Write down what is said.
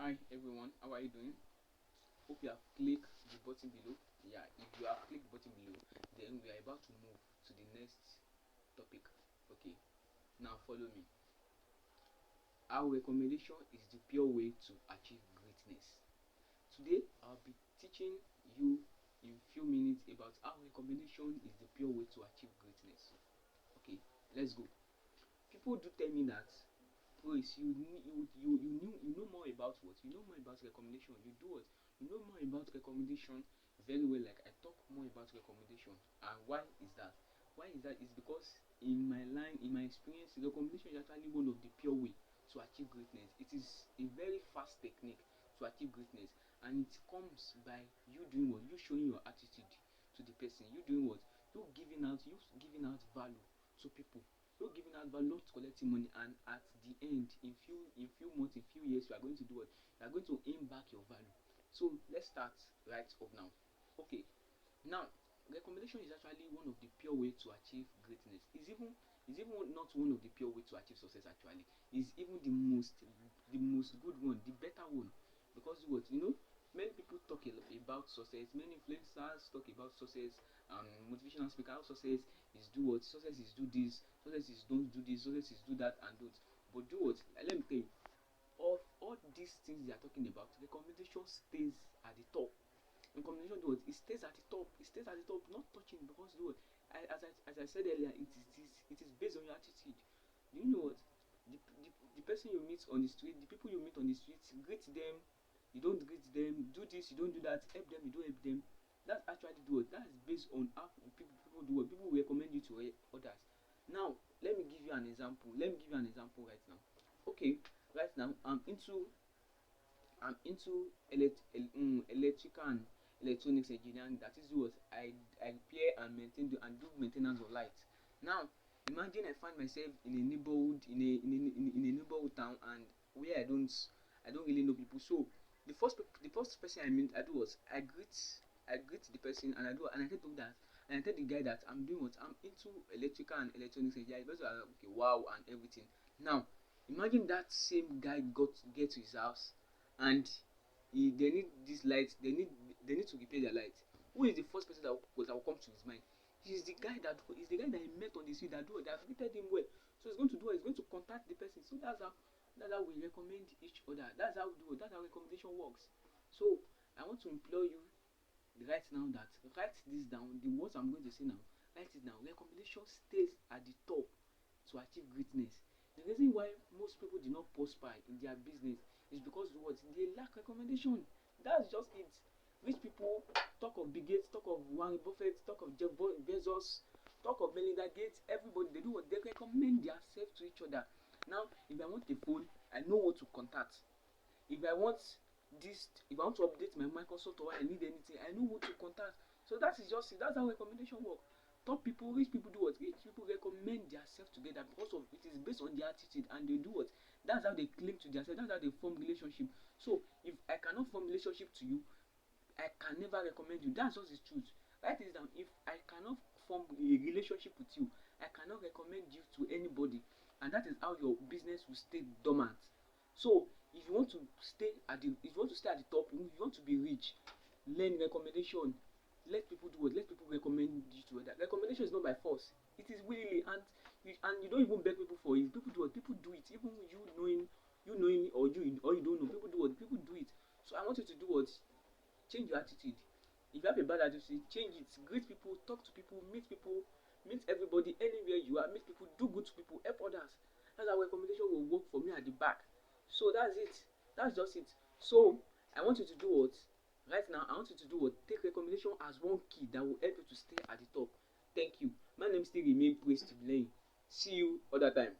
Hi everyone, how are you doing? Hope you have clicked the button below. Yeah, if you have clicked the button below, then we are about to move to the next topic. Okay, now follow me. Our recommendation is the pure way to achieve greatness. Today, I'll be teaching you in few minutes about how recommendation is the pure way to achieve greatness. Okay, let's go. People do tell me that Chris, you know more about what? You know more about recommendation. You do what? You know more about recommendation very well. Like I talk more about recommendation. And why is that? Why is that? It's because in my line, in my experience, recommendation is actually one of the pure way to achieve greatness. It is a very fast technique to achieve greatness, and it comes by you doing what? You showing your attitude to the person. You doing what? You giving out value to people. You're giving out value, not collecting money, and at the end, in few months, in few years, you are going to do what? You are going to earn back your value. So let's start right up now. Okay, now recommendation is actually one of the pure way to achieve greatness. Is even not one of the pure way to achieve success actually. Is even the most good one, the better one. Because what you know, many people talk about success, many influencers talk about success, motivational speaker how success is do what, success is do this, success is don't do this, success is do that and don't. But do what? Let me tell you, of all these things they are talking about, recommendation stays at the top. Recommendation do what? It stays at the top. It stays at the top, not touching because do what? As I said earlier, it is based on your attitude. Do you know what? The person you meet on the street, the people you meet on the street, greet them, you don't greet them, do this, you don't do that, help them, you don't help them. That's actually do what? That's based on how people do what? People will recommend you to others. Now, let me give you an example. Let me give you an example right now. Okay, right now I'm into electrical and electronics engineering. That is what I repair and maintain and do maintenance of light. Now, imagine I find myself in a neighborhood in a neighborhood town, and where I don't really know people. So the first person I do was I greet the person, and I tell them that, and I tell the guy that I'm doing what, I'm into electrical and electronics engineering. The person was like, okay, wow, and everything. Now, imagine that same guy get to his house, and they need this light, they need to repair their light. Who is the first person that will come to his mind? He's the guy that he met on the street, that treated him well. So he's going to contact the person. So that's how we recommend each other. That's how recommendation works. So I want to implore you right now that write this down. The words I'm going to say now, write it down. Recommendation stays at the top to achieve greatness. The reason why most people do not prosper in their business is because what, they lack recommendation. That's just it. Rich people talk of Bill Gates, talk of Warren Buffett, talk of Jeff Bezos, talk of Melinda Gates. Everybody, they do what, they recommend themselves to each other. Now, if I want a phone, I know what to contact. If I want if I want to update my Microsoft, or I need anything, I know who to contact. So that is just it. That's how recommendation work. Top people, rich people do what? Rich people recommend themselves together because of it is based on their attitude, and they do what? That's how they cling to themselves. That's how they form relationship. So if I cannot form relationship to you, I can never recommend you. That's just the truth. Write this down. If I cannot form a relationship with you, I cannot recommend you to anybody, and that is how your business will stay dormant. So if you want to stay at the top, if you want to be rich, learn recommendation. Let people do what? Let people recommend you to other. Recommendation is not by force. It is willingly, and you don't even beg people for it. People do what? People do it. Even you knowing or you don't know. People do what? People do it. So I want you to do what? Change your attitude. If you have a bad attitude, change it. Greet people, talk to people, meet everybody anywhere you are. Meet people, do good to people, help others. That's how recommendation will work for me at the back. So that's it. That's just it. So I want you to do what? Right now, I want you to do what? Take recommendation as one key that will help you to stay at the top. Thank you. My name still remains Praise to Blame. See you other time.